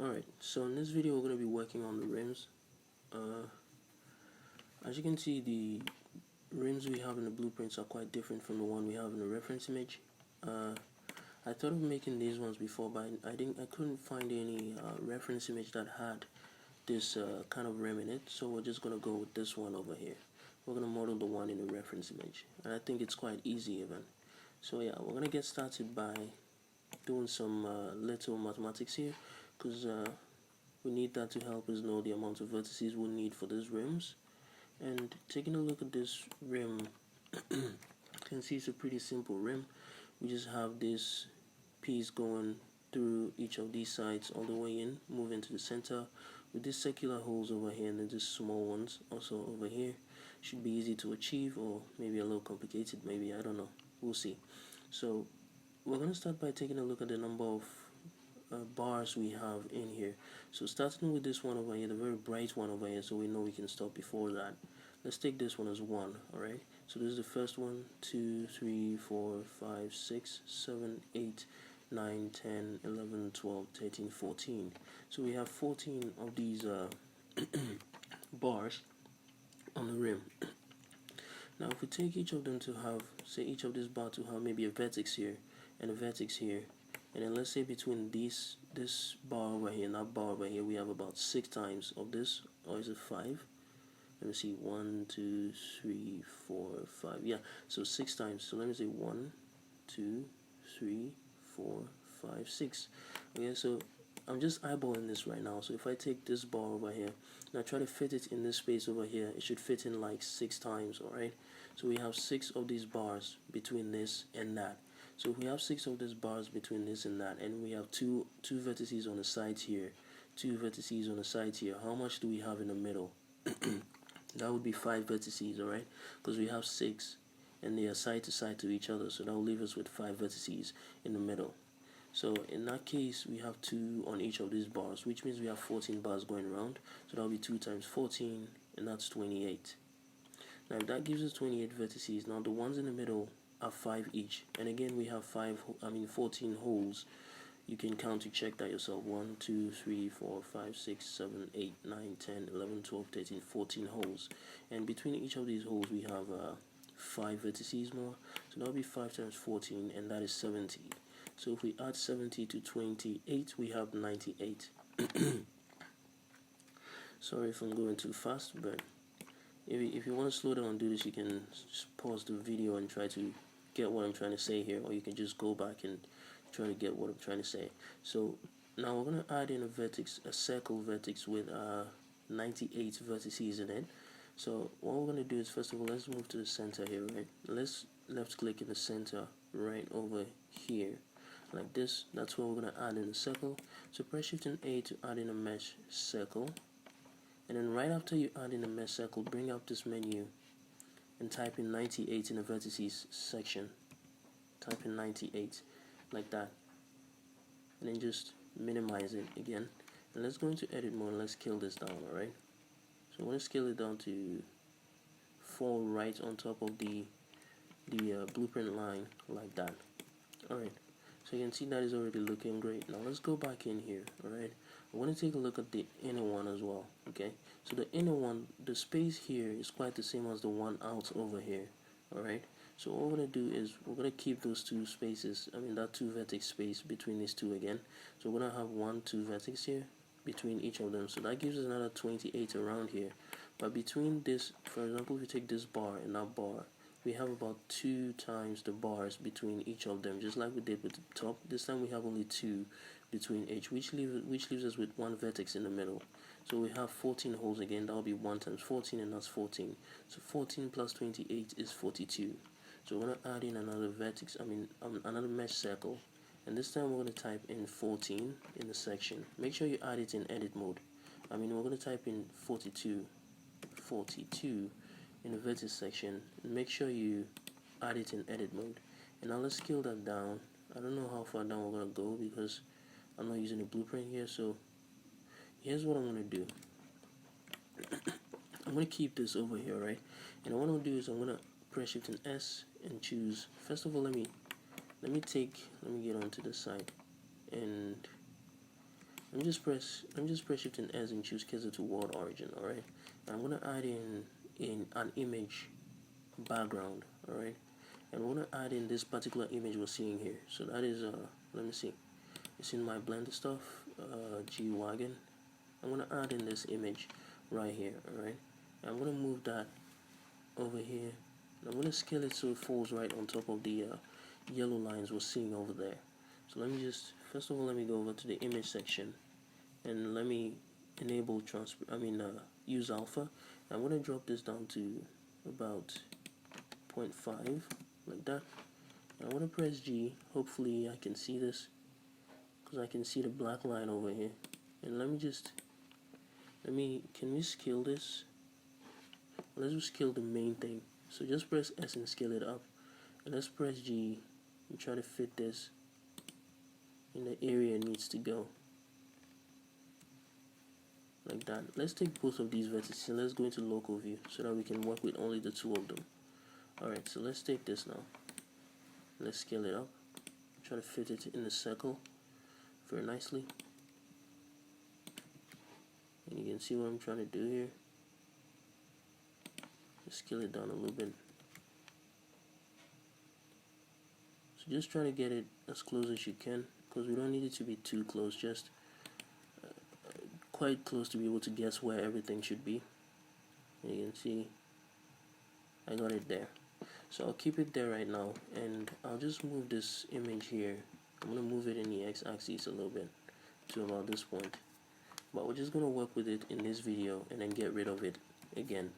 Alright, so in this video we're going to be working on the rims. As you can see, the rims we have in the blueprints are quite different from the one we have in the reference image. I thought of making these ones before, but I couldn't find any reference image that had this kind of rim in it, so we're just going to go with this one over here. We're going to model the one in the reference image, and I think it's quite easy even. So yeah, we're going to get started by doing some little mathematics here, because we need that to help us know the amount of vertices we'll need for these rims. And taking a look at this rim, you can see it's a pretty simple rim. We just have this piece going through each of these sides all the way in, move into the center with these circular holes over here, and then these small ones also over here. Should be easy to achieve, or maybe a little complicated, maybe, I don't know, we'll see. So we're going to start by taking a look at the number of bars we have in here. So starting with this one over here, the very bright one over here, so we know we can stop before that. Let's take this one as 1, alright? So this is the first one, 2, 3, 4, 5, 6, 7, 8, 9, 10, 11, 12, 13, 14. So we have 14 of these bars on the rim. Now if we take each of them to have, say each of these bars to have maybe a vertex here and a vertex here, and then let's say between this bar over here and that bar over here we have about 6 times of this, or is it 5? Let me see, 1, 2, 3, 4, 5, yeah, so 6 times. So let me say 1, 2, 3, 4, 5, 6. Okay, so I'm just eyeballing this right now. So if I take this bar over here and I try to fit it in this space over here, it should fit in like 6 times, alright? So we have 6 of these bars between this and that. So if we have 6 of these bars between this and that, and we have two vertices on the sides here, 2 vertices on the sides here, how much do we have in the middle? That would be 5 vertices, alright? Because we have 6 and they are side to side to each other, so that will leave us with 5 vertices in the middle. So in that case, we have 2 on each of these bars, which means we have 14 bars going around. So that will be 2 times 14, and that's 28. Now if that gives us 28 vertices, now the ones in the middle are 5 each, and again we have 14 holes. You can count to check that yourself. 1, 2, 3, 4, 5, 6, 7, 8, 9, 10, 11, 12, 13, 14 holes. And between each of these holes we have 5 vertices more. So that will be 5 times 14, and that is 70. So if we add 70 to 28, we have 98. Sorry if I'm going too fast, but if you want to slow down and do this, you can just pause the video and try to get what I'm trying to say here, or you can just go back and try to get what I'm trying to say. So now we're going to add in a circle vertex with 98 vertices in it. So what we're going to do is, first of all, let's move to the center here, right? Let's left click in the center right over here like this. That's what we're going to add in a circle. So press Shift and A to add in a mesh circle, and then right after you add in a mesh circle, bring up this menu and type in 98 in the vertices section. Type in 98 like that, and then just minimize it again, and let's go into edit mode and let's scale this down. Alright, so I'm going to scale it down to fall right on top of the blueprint line like that. Alright, so you can see that is already looking great. Now let's go back in here. Alright, I want to take a look at the inner one as well. Okay, so the inner one, the space here is quite the same as the one out over here. Alright, so what we're going to do is we're going to keep those 2 spaces, that 2 vertex space between these 2 again. So we're going to have 1, 2 vertex here between each of them. So that gives us another 28 around here. But between this, for example, if you take this bar and that bar, we have about 2 times the bars between each of them, just like we did with the top. This time we have only 2 between each, which leaves us with 1 vertex in the middle. So we have 14 holes again. That will be 1 times 14, and that's 14. So 14 plus 28 is 42. So we're going to add in another vertex, another mesh circle, and this time we're going to type in 14 in the section. Make sure you add it in edit mode. We're going to type in 42 in the vertex section, and make sure you add it in edit mode. And now let's scale that down. I don't know how far down we're going to go because I'm not using a blueprint here. So here's what I'm going to do. I'm going to keep this over here, right? And what I'm going to do is I'm going to press Shift and S and choose, first of all, let me get onto the side and I'm just press shift and S and choose cursor to world origin. Alright, I'm gonna add in an image background. Alright, and we're gonna add in this particular image we're seeing here. So that is let me see, it's in my Blender stuff, G-Wagon. I'm gonna add in this image right here. Alright, I'm gonna move that over here. I'm gonna scale it so it falls right on top of the yellow lines we're seeing over there. So let me just, first of all, let me go over to the image section and let me enable use alpha. I'm gonna drop this down to about 0.5 like that. I'm gonna press G. Hopefully I can see this because I can see the black line over here. And can we scale this? Let's just scale the main thing. So just press S and scale it up, and let's press G and try to fit this in the area it needs to go, like that. Let's take both of these vertices and let's go into local view so that we can work with only the two of them. Alright, so let's take this now. Let's scale it up. Try to fit it in the circle very nicely. And you can see what I'm trying to do here. Scale it down a little bit. So just try to get it as close as you can, because we don't need it to be too close, just quite close to be able to guess where everything should be. And you can see I got it there. So I'll keep it there right now, and I'll just move this image here. I'm going to move it in the x-axis a little bit to about this point, but we're just going to work with it in this video and then get rid of it again.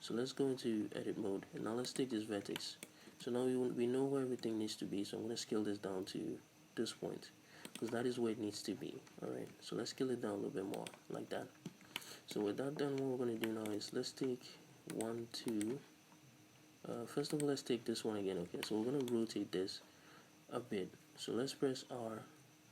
So let's go into edit mode, and now let's take this vertex. So now we know where everything needs to be, so I'm going to scale this down to this point, because that is where it needs to be. Alright, so let's scale it down a little bit more, like that. So with that done, what we're going to do now is let's take 1, 2, first of all let's take this one again. Okay, so we're going to rotate this a bit. So let's press R,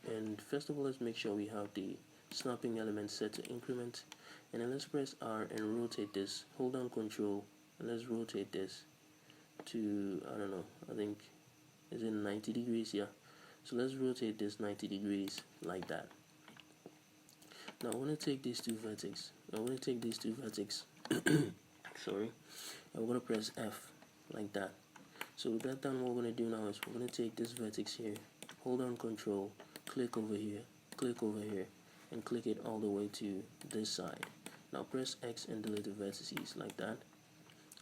and first of all let's make sure we have the snapping element set to increment, and then let's press R and rotate this. Hold down Control and let's rotate this to, I don't know, I think, is it 90 degrees? Yeah. So let's rotate this 90 degrees like that. Now I want to take these two vertices. Sorry. I'm going to press F like that. So with that done, what we're going to do now is we're going to take this vertex here, hold down Control, click over here, and click it all the way to this side. Now press X and delete the vertices like that.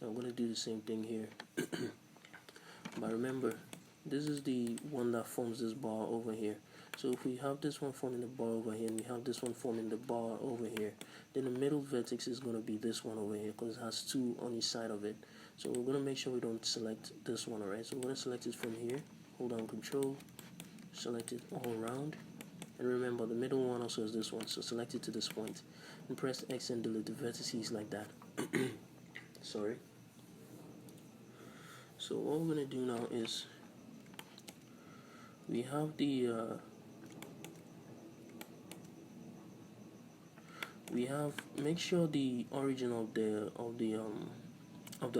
I'm going to do the same thing here. But remember, this is the one that forms this bar over here. So if we have this one forming the bar over here, and we have this one forming the bar over here, then the middle vertex is going to be this one over here, because it has two on each side of it. So we're going to make sure we don't select this one. Alright, so we're going to select it from here, hold down Control, select it all around, and remember the middle one also is this one, so select it to this point, and press X and delete the vertices like that. Sorry. So what we're going to do now is we have the make sure the origin of the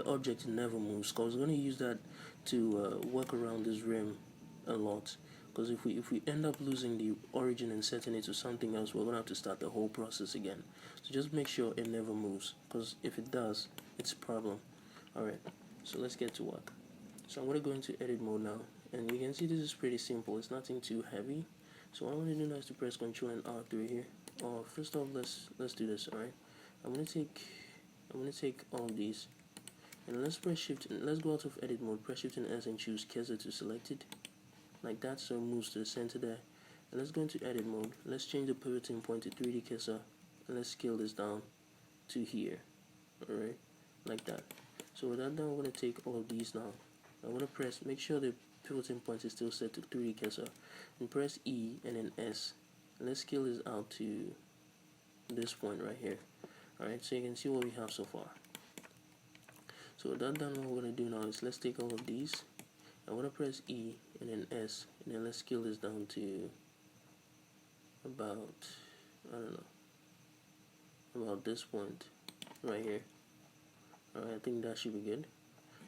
object never moves, because we're going to use that to work around this rim a lot. Because if we end up losing the origin and setting it to something else, we're going to have to start the whole process again. So just make sure it never moves, because if it does, it's a problem. Alright, so let's get to work. So I'm going to go into edit mode now, and you can see this is pretty simple. It's nothing too heavy. So what I'm going to do now is to press Ctrl and R through here. First off, let's do this. Alright, I'm going to take all of these, and let's press Shift and let's go out of edit mode, press Shift and S and choose cursor to select it like that, so it moves to the center there. And let's go into edit mode. Let's change the pivoting point to 3D cursor, and let's scale this down to here. Alright, like that. So with that done, we're going to take all of these now. I'm going to make sure the pivoting point is still set to 3D cursor, and press E and then S, and let's scale this out to this point right here. Alright, so you can see what we have so far. So with that done, what we're going to do now is let's take all of these. I'm going to press E and then S, and then let's scale this down to about, I don't know, about this point right here. Alright, I think that should be good.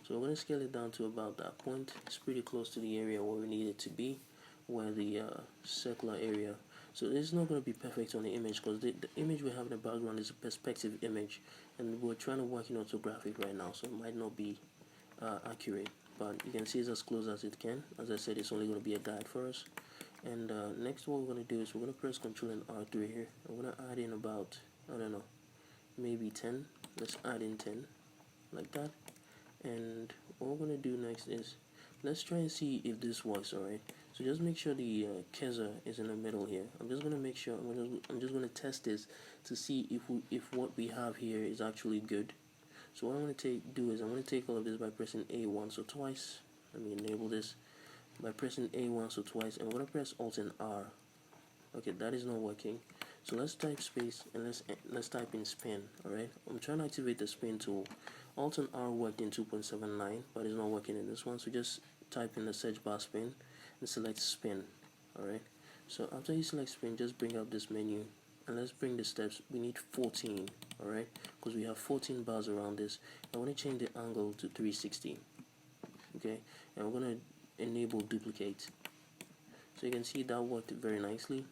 So we're going to scale it down to about that point. It's pretty close to the area where we need it to be, where the circular area So it's not going to be perfect on the image because the image we have in the background is a perspective image, and we're trying to work in orthographic right now, so it might not be accurate, but you can see it's as close as it can. As I said, it's only going to be a guide for us. And next, what we're going to do is we're going to press Ctrl and R3 here. I'm going to add in about, I don't know, maybe 10. Let's add in 10 like that. And what we're going to do next is let's try and see if this works. Alright, so just make sure the cursor is in the middle here. I'm just going to make sure, I'm just going to test this to see if what we have here is actually good. So what I'm going to do is I'm going to take all of this by pressing A once or twice. Let me enable this by pressing A once or twice, and we're going to press Alt and R. Okay, that is not working. So let's type space and let's type in spin. Alright, I'm trying to activate the spin tool. Alt and R worked in 2.79, but it's not working in this one. So just type in the search bar spin and select spin. Alright, so after you select spin, just bring up this menu and let's bring the steps. We need 14. Alright, because we have 14 bars around this. I want to change the angle to 360. Okay, and we're going to enable duplicate. So you can see that worked very nicely.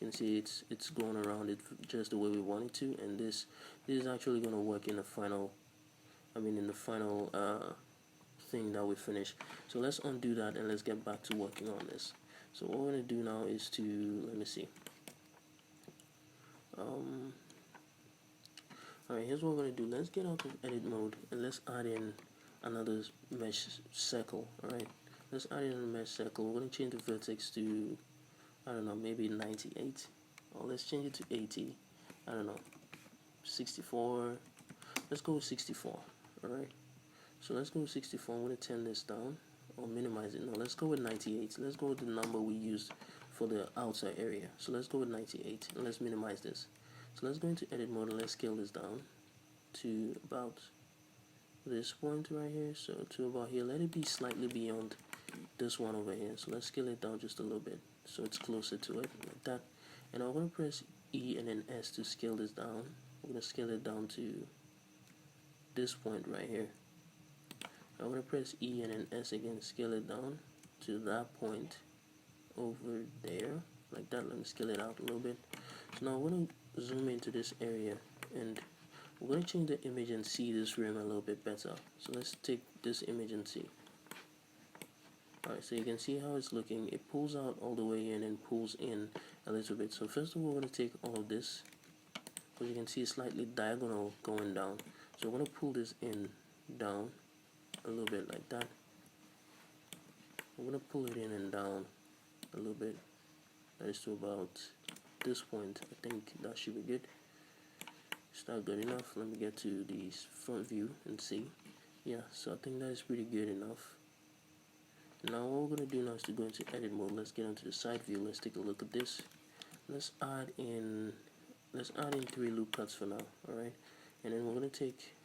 You can see it's going around it just the way we want it to, and this is actually going to work in the final, thing that we finish. So let's undo that and let's get back to working on this. So what we're going to do now is to, let me see. Alright, here's what we're going to do. Let's get out of edit mode and let's add in another mesh circle. Alright, let's add in a mesh circle. We're going to change the vertex to, I don't know, maybe 98, or let's change it to 80. I don't know, 64. Let's go with 64. Alright, so let's go with 64. I'm going to turn this down or minimize it. No, let's go with 98. Let's go with the number we used for the outside area. So let's go with 98 and let's minimize this. So let's go into edit mode and let's scale this down to about this point right here. So to about here. Let it be slightly beyond this one over here. So let's scale it down just a little bit so it's closer to it, like that. And I'm going to press E and then S to scale this down. I'm going to scale it down to this point right here. I'm going to press E and then S again, scale it down to that point over there, like that. Let me scale it out a little bit. So now I'm going to zoom into this area and we're going to change the image and see this rim a little bit better. So let's take this image and see. Alright, so you can see how it's looking. It pulls out all the way in and pulls in a little bit. So first of all, we're going to take all of this, because you can see it's slightly diagonal going down. So we're going to pull this in, down a little bit like that. We're going to pull it in and down a little bit. That is to about this point. I think that should be good. Is that good enough? Let me get to the front view and see. Yeah, so I think that is pretty good enough. Now what we're going to do now is to go into edit mode. Let's get onto the side view. Let's take a look at this. Let's add in 3 loop cuts for now. Alright, and then we're going to take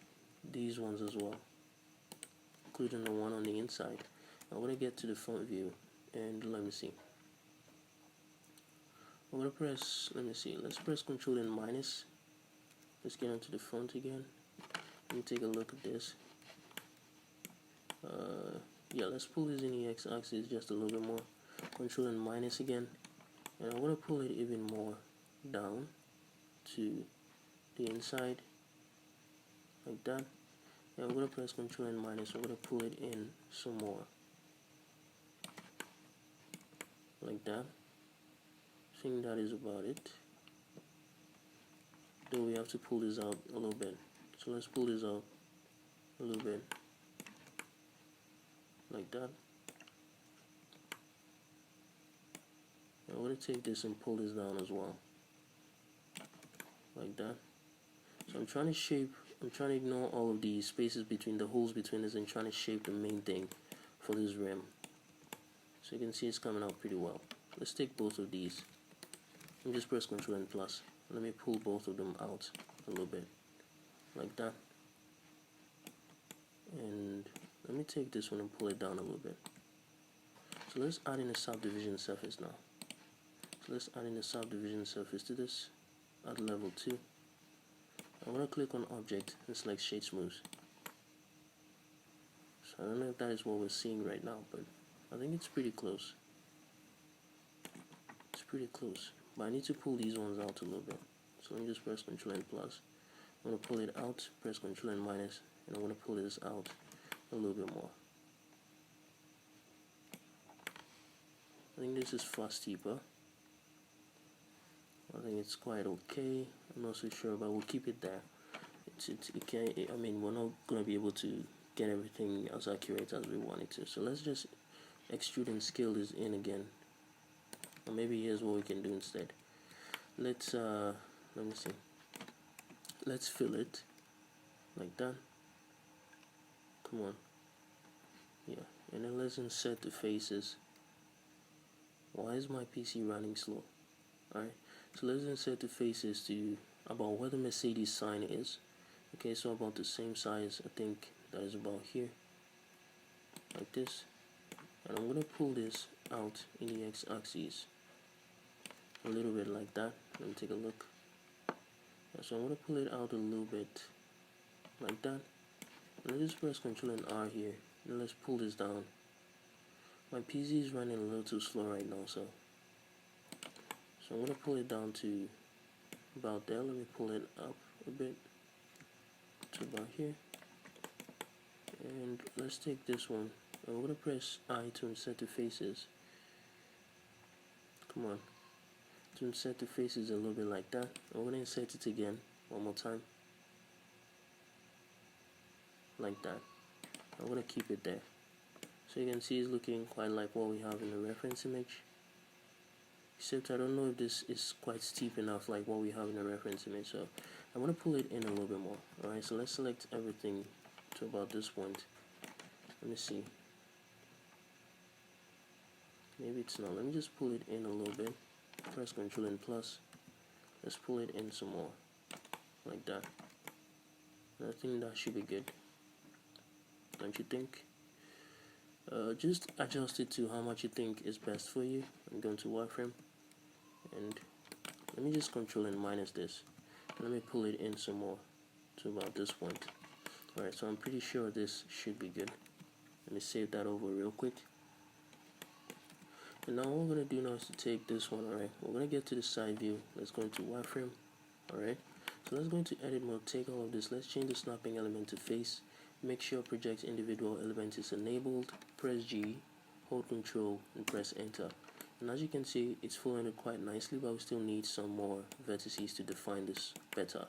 these ones as well, including the one on the inside. I'm going to get to the front view and let me see. I'm going to press, let's press Control and minus. Let's get onto the front again. Let me take a look at this. Yeah, let's pull this in the x-axis just a little bit more. Control and minus again, and I'm going to pull it even more down to the inside, like that. And I'm going to press Control and minus. I'm going to pull it in some more, like that. I think that is about it. Though we have to pull this out a little bit. So let's pull this out a little bit, like that. I'm going to take this and pull this down as well, like that. So I'm trying to ignore all of the spaces between the holes between this and trying to shape the main thing for this rim. So you can see it's coming out pretty well. Let's take both of these and just press Ctrl and plus. Let me pull both of them out a little bit, like that. And let me take this one and pull it down a little bit. So let's add in a subdivision surface now. So let's add in a subdivision surface to this at level 2. I'm going to click on object and select shade smooth. So I don't know if that is what we're seeing right now, but I think it's pretty close. It's pretty close. but I need to pull these ones out a little bit. So let me just press Ctrl and plus. I'm going to pull it out, press Ctrl and minus, and I'm going to pull this out a little bit more. I think this is far steeper. I think it's quite okay. I'm not so sure, but we'll keep it there. I mean, we're not going to be able to get everything as accurate as we want it to. So let's just extrude and scale this in again. Or maybe here's what we can do instead. Let's let me see. Let's fill it like that. Come on. Yeah, and then let's insert the faces. Why is my PC running slow? Alright, so let's insert the faces to about where the Mercedes sign is. Okay, so about the same size, I think that is about here, like this. And I'm gonna pull this out in the x-axis a little bit like that. Let me take a look. So I'm gonna pull it out a little bit like that. Let's just press Ctrl and R here, and let's pull this down. My PC is running a little too slow right now, so I'm gonna pull it down to about there. Let me pull it up a bit to about here, and let's take this one. I'm gonna press I to insert the faces. Come on, to insert the faces a little bit like that. I'm gonna insert it again one more time, like that. I'm gonna keep it there. So you can see it's looking quite like what we have in the reference image. Except I don't know if this is quite steep enough like what we have in the reference image. So I'm going to pull it in a little bit more. Alright, so let's select everything to about this point. Let me see. Maybe it's not. Let me just pull it in a little bit. Press Ctrl and plus. Let's pull it in some more. Like that. I think that should be good. Don't you think? Just adjust it to how much you think is best for you. I'm going to wireframe, and let me just Control and minus this. Let me pull it in some more to about this point. Alright, so I'm pretty sure this should be good. Let me save that over real quick. And now what we're going to do now is to take this one. Alright, we're going to get to the side view. Let's go into wireframe. Alright, so let's go into edit mode, take all of this. Let's change the snapping element to face. Make sure project individual element is enabled. Press G, hold Control, and press Enter. And as you can see, it's following it quite nicely, but we still need some more vertices to define this better.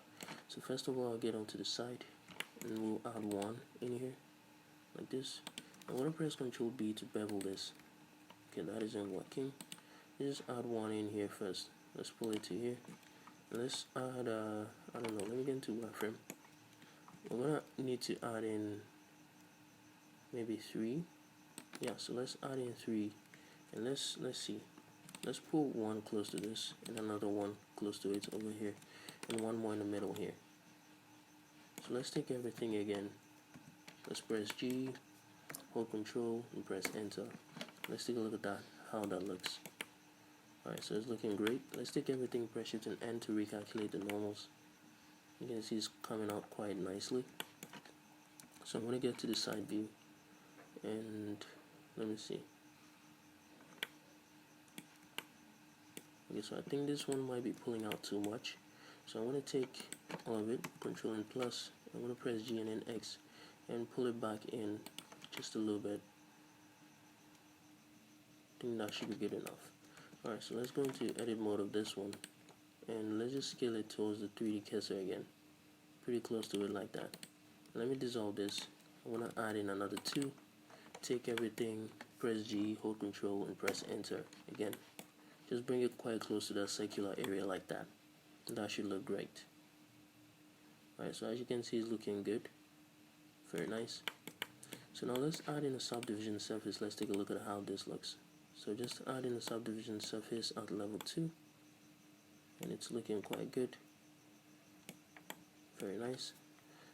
So first of all, I'll get onto the side, and we'll add one in here, like this. I'm going to press Control B to bevel this. Okay, that isn't working. Let's just add one in here first. Let's pull it to here. Let's add, I don't know, let me get into wireframe. We're gonna need to add in maybe 3. Yeah, so let's add in 3, and let's see. Let's pull one close to this, and another one close to it over here, and one more in the middle here. So let's take everything again. Let's press G, hold Control, and press Enter. Let's take a look at that, how that looks. Alright, so it's looking great. Let's take everything, press Shift and N to recalculate the normals. You can see it's coming out quite nicely. So I'm going to get to the side view, and let me see. Okay, so I think this one might be pulling out too much. So I'm going to take all of it, Control and plus. I'm going to press G and then X and pull it back in just a little bit. I think that should be good enough. Alright, so let's go into edit mode of this one, and let's just scale it towards the 3D cursor again, pretty close to it like that. Let me dissolve this. I want to add in another 2. Take everything, press G, hold Control, and press Enter again. Just bring it quite close to that circular area like that. That should look great. Alright, so as you can see, it's looking good. Very nice. So now let's add in a subdivision surface. Let's take a look at how this looks. So just add in a subdivision surface at level 2, and it's looking quite good. Very nice.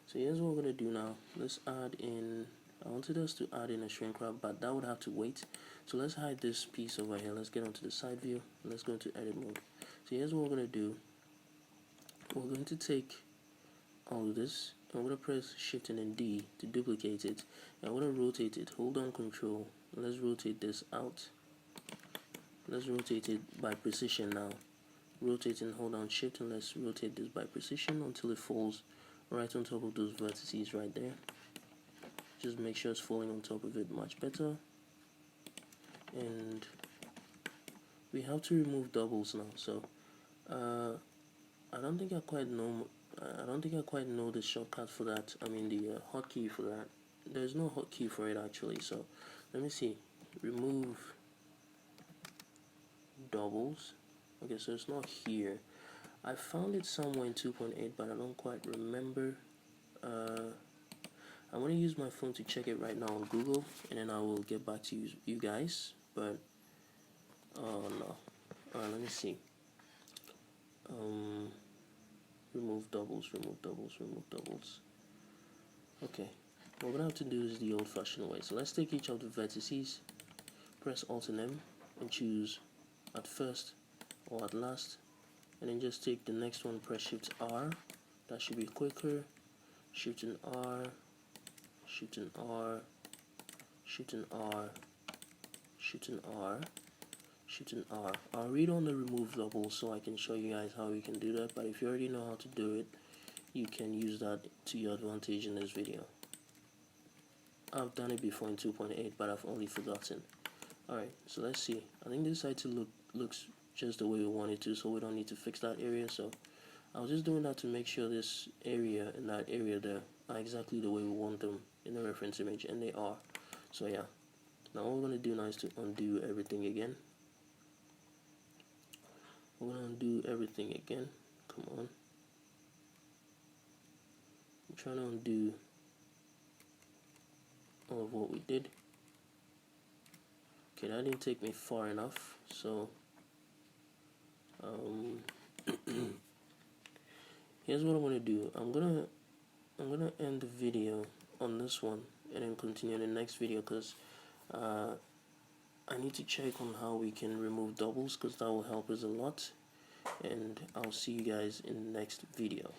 So here's what we're going to do now. Let's add in, I wanted us to add in a shrink wrap, but that would have to wait. So let's hide this piece over here. Let's get onto the side view. Let's go into edit mode. So here's what we're going to do. We're going to take all of this. I'm going to press Shift and then D to duplicate it. I'm going to rotate it. Hold on Control. Let's rotate this out. Let's rotate it by precision now. rotate and hold down shift, and let's rotate this by precision until it falls right on top of those vertices right there. Just make sure it's falling on top of it much better. And we have to remove doubles now, so I don't think I quite know the shortcut for that. I mean the hotkey for that. There's no hotkey for it actually, so let me see. Remove doubles. Okay, so it's not here. I found it somewhere in 2.8, but I don't quite remember. I'm going to use my phone to check it right now on Google, and then I will get back to you guys. But oh no. Alright, let me see. Remove doubles, remove doubles, remove doubles. Okay, what we're going to have to do is the old-fashioned way. So let's take each of the vertices, press Alt and M, and choose at first or at last, and then just take the next one, press Shift R. That should be quicker. Shift and R, Shift and R, Shift and R, Shift and R, Shift and R. I'll read on the remove double so I can show you guys how you can do that, but if you already know how to do it, you can use that to your advantage in this video. I've done it before in 2.8, but I've only forgotten. Alright, so let's see. I think this side looks just the way we want it to, so we don't need to fix that area. So I was just doing that to make sure this area and that area there are exactly the way we want them in the reference image, and they are. So yeah, now what we're going to do now is to undo everything again. We're going to undo everything again. Come on. I'm trying to undo all of what we did. Okay, that didn't take me far enough, so here's what I'm gonna do. I'm gonna end the video on this one and then continue in the next video, because I need to check on how we can remove doubles, because that will help us a lot. And I'll see you guys in the next video.